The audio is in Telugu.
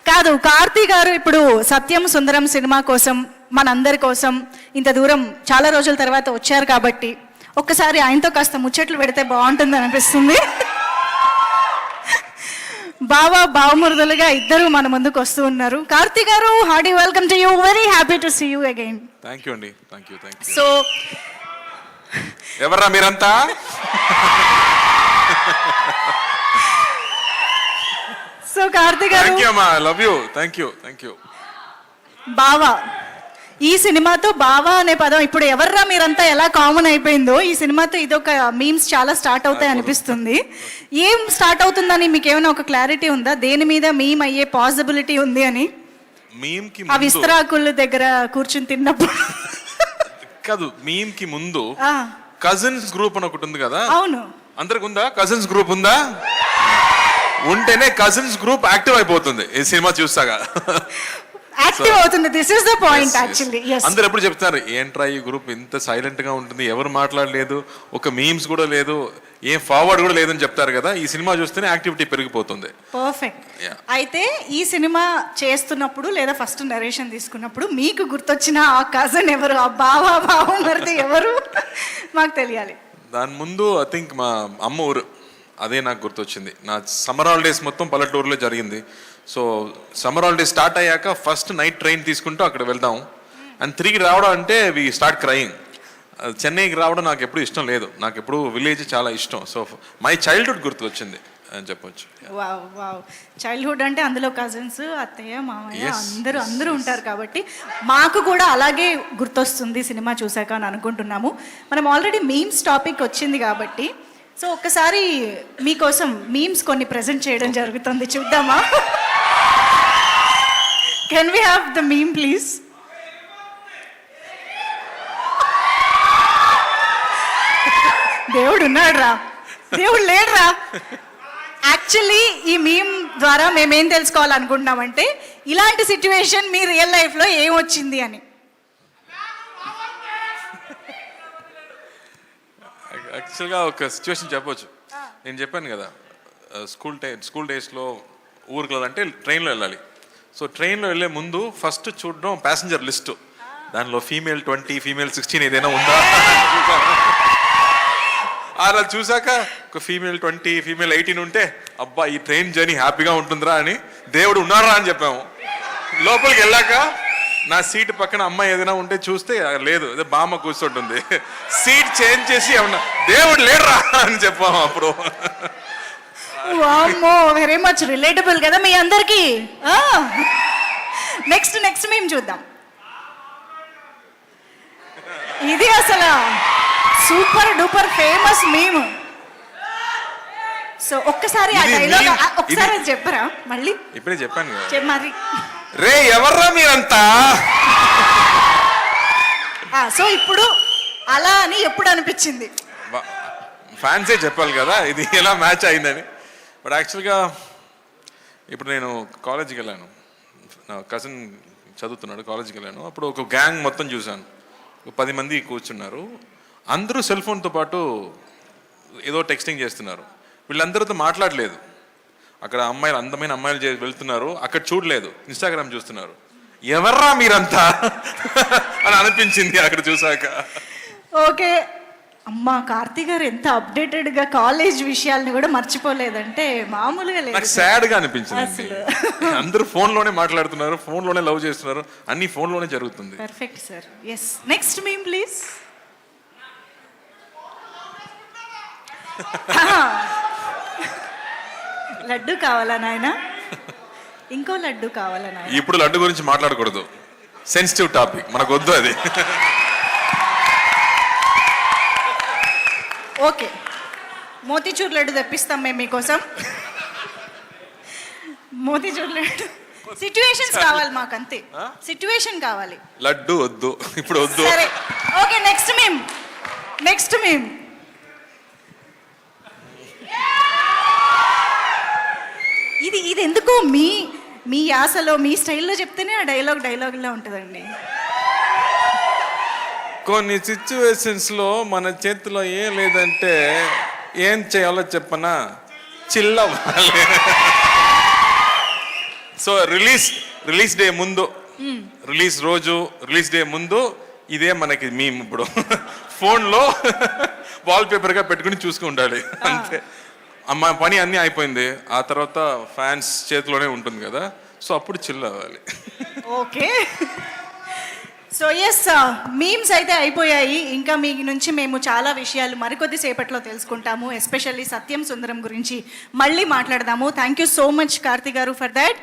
కాదు, కార్తీ గారు ఇప్పుడు సత్యం సుందరం సినిమా కోసం మనందరి కోసం ఇంత దూరం చాలా రోజుల తర్వాత వచ్చారు కాబట్టి ఒక్కసారి ఆయనతో కాస్త ముచ్చట్లు పెడితే బాగుంటుంది అనిపిస్తుంది. బావమరుదులుగా ఇద్దరు మన ముందుకు వస్తూ ఉన్నారు. Karthi garu, hearty welcome to you. Very happy to see you again. Thank you అండి. Thank you. సో ఎవర్రా మీరంతా? So Karthi garu, thank you అమ్మా, లవ్ యూ. Thank you. బావా, ఈ సినిమాతో బావా అనే పదం ఇప్పుడు ఎవర్రా మీరంతా ఎలా కామన్ అయిపోయిందో ఈ సినిమాతో ఇదొక మీమ్స్ చాలా స్టార్ట్ అవుతాయి అనిపిస్తుంది. ఏం స్టార్ట్ అవుతుందని మీకు ఏమైనా ఒక క్లారిటీ ఉందా? దేని మీద మీమ్ అయ్యే పాసిబిలిటీ ఉంది అని? మీమ్ కి ఆ విస్తరాకుల దగ్గర కూర్చుని తిన్నప్పుడు కాదు, మీమ్ కి ముందు కజిన్స్ గ్రూప్ అని ఒకటి ఉంది కదా. అవును, అందరికి ఉందా? కజిన్స్ గ్రూప్ ఉందా? ఉంటేనే కజిన్స్ గ్రూప్ యాక్టివ్ అయిపోతుంది ఈ సినిమా చూస్తాగా. యాక్టివ్ అవుతుంది. This is the point actually. అందరు ఎప్పుడు చెప్తారు, ఏంట్రా ఈ గ్రూప్ ఇంత సైలెంట్ గా ఉంటుంది, ఎవరు మాట్లాడలేదు, ఒక మీమ్స్ కూడా లేదు, ఏం ఫార్వర్డ్ కూడా లేదని చెప్తారు కదా. ఈ సినిమా చూస్తేనే యాక్టివిటీ పెరిగిపోతుంది. పర్ఫెక్ట్. అయితే ఈ సినిమా చేస్తున్నప్పుడు లేదా ఫస్ట్ నరేషన్ తీసుకున్నప్పుడు మీకు గుర్తొచ్చిన ఆ కజన్ ఎవరు, ఆ బావమరిది ఎవరు మాకు తెలియాలి. దాని ముందు ఐ థింక్ మా అమ్మ ఊరు, అదే నాకు గుర్తొచ్చింది. నా సమ్మర్ హాలిడేస్ మొత్తం పల్లెటూరులో జరిగింది. సో సమ్మర్ హాలిడేస్ స్టార్ట్ అయ్యాక ఫస్ట్ నైట్ ట్రైన్ తీసుకుంటూ అక్కడ వెళ్దాం అండ్ తిరిగి రావడం అంటే వి స్టార్ట్ క్రయింగ్. చెన్నైకి రావడం నాకు ఎప్పుడు ఇష్టం లేదు, నాకు ఎప్పుడు విలేజ్ చాలా ఇష్టం. సో మై చైల్డ్హుడ్ గుర్తు వచ్చింది అని చెప్పొచ్చు. వావ్. చైల్డ్హుడ్ అంటే అందులో కజిన్స్, అత్తయ్య, మామయ్య అందరూ ఉంటారు కాబట్టి మాకు కూడా అలాగే గుర్తొస్తుంది సినిమా చూసాక అని అనుకుంటున్నాము. మనం ఆల్రెడీ మీమ్స్ టాపిక్ వచ్చింది కాబట్టి సో ఒక్కసారి మీకోసం మీమ్స్ కొన్ని ప్రెజెంట్ చేయడం జరుగుతుంది, చూద్దామా? Can we have the meme please? దేవుడు ఉన్నాడురా, దేవుడు లేడురా. యాక్చువల్లీ ఈ మీమ్ ద్వారా మేమేం తెలుసుకోవాలనుకుంటున్నామంటే ఇలాంటి సిచ్యువేషన్ మీ రియల్ లైఫ్లో ఏం వచ్చింది అని. యాక్చువల్గా ఒక సిచ్యువేషన్ చెప్పొచ్చు. నేను చెప్పాను కదా, స్కూల్ డేస్లో ఊరికి వెళ్ళాలంటే ట్రైన్లో వెళ్ళాలి. సో ట్రైన్లో వెళ్ళే ముందు ఫస్ట్ చూడడం ప్యాసింజర్ లిస్టు, దానిలో ఫీమేల్ 20, ఫీమేల్ 16 ఏదైనా ఉందా అలా చూసాక ఒక ఫీమేల్ 20, ఫీమేల్ 18 ఉంటే అబ్బా ఈ ట్రైన్ జర్నీ హ్యాపీగా ఉంటుందిరా అని దేవుడు ఉన్నారా అని చెప్పాము. లోపలికి వెళ్ళాక నా సీట్ పక్కన అమ్మాయి ఏదైనా ఉంటే చూస్తే లేదు, అదే బామ్మ కూర్చుంటుంది. సీట్ చేంజ్ చేసి ఏమన్నా దేవుడు లేడురా అని చెప్పాము అప్పుడు. వామ్మో, వెరీ మచ్ రిలేటబుల్ కదా మీ అందరికి. నెక్స్ట్ మేము చూద్దాం. ఇది అసలు super duper famous meme. So ఒక్కసారి ఆ డైలాగ్ ఒకసారి చెప్పరా మళ్ళీ? ఇప్పుడే చెప్పాను కదా. మరి రే ఎవర్రా మీరంతా? సో ఇప్పుడు అలా అని ఎప్పుడు అనిపించింది? ఫ్యాన్సే చెప్పాలి కదా ఇది ఎలా మ్యాచ్ అయిందని. బట్ యాక్చువల్గా ఇప్పుడు నేను కాలేజీకి వెళ్ళాను, నా కజిన్ చదువుతున్నాడు, కాలేజీకి వెళ్ళాను. అప్పుడు ఒక గ్యాంగ్ మొత్తం చూశాను, 10 మంది కూర్చున్నారు. అందరూ సెల్ ఫోన్తో పాటు ఏదో టెక్స్టింగ్ చేస్తున్నారు. వీళ్ళందరితో మాట్లాడలేదు. అక్కడ అమ్మాయిలు, అందమైన అమ్మాయిలు వెళ్తున్నారు, అక్కడ చూడలేదు, ఇన్స్టాగ్రామ్ చూస్తున్నారు. ఎవర్రా మీరంతా అని అనిపించింది అక్కడ చూసాక. ఓకే, అమ్మా కార్తీ గారు ఎంత అప్డేటెడ్గా కాలేజ్ విషయాల్ని కూడా మర్చిపోలేదంటే మామూలుగా లేదు. నాకు సాడ్గా అనిపించింది. అందరూ ఫోన్లోనే మాట్లాడుతున్నారు, ఫోన్లోనే లవ్ చేస్తున్నారు, అన్ని ఫోన్లోనే జరుగుతుంది. Perfect sir. Yes, next meme please. Laddu కావాలా నాయన? ఇంకో లడ్డు కావాలా నాయన? ఇప్పుడు లడ్డు గురించి మాట్లాడకూడదు, సెన్సిటివ్ టాపిక్, మనకు వద్దు అది. ఓకే, మోతీచూర్ లడ్డు తెప్పిస్తాం మేము మీకోసం. మోతీచూర్ లడ్డు సిచ్యువేషన్స్ కావాలి మాకు, అంతే. సిచ్యువేషన్ కావాలి, లడ్డు వద్దు ఇప్పుడు వద్దు. సరే ఓకే, నెక్స్ట్ మీమ్. ఇది ఎందుకో మీ యాసలో మీ స్టైల్లో చెప్తేనే ఆ డైలాగ్లా ఉంటుందండి. కొన్ని సిచ్యువేషన్స్లో మన చేతిలో ఏం లేదంటే ఏం చేయాలో చెప్పనా, చిల్లవ్వాలి. సో రిలీజ్ డే ముందు, రిలీజ్ రోజు, రిలీజ్ డే ముందు ఇదే మనకి మేము ఇప్పుడు ఫోన్లో వాల్ పేపర్గా పెట్టుకుని చూసుకుంటాలి అంతే. అమ్మ పని అన్నీ అయిపోయింది, ఆ తర్వాత ఫ్యాన్స్ చేతిలోనే ఉంటుంది కదా, సో అప్పుడు చిల్ అవ్వాలి. ఓకే. సో ఎస్, మీమ్స్ అయితే అయిపోయాయి. ఇంకా మీ నుంచి మేము చాలా విషయాలు మరికొద్ది సేపట్లో తెలుసుకుంటాము. ఎస్పెషల్లీ సత్యం సుందరం గురించి మళ్ళీ మాట్లాడదాము. Thank you so much Karthi గారు ఫర్ దాట్.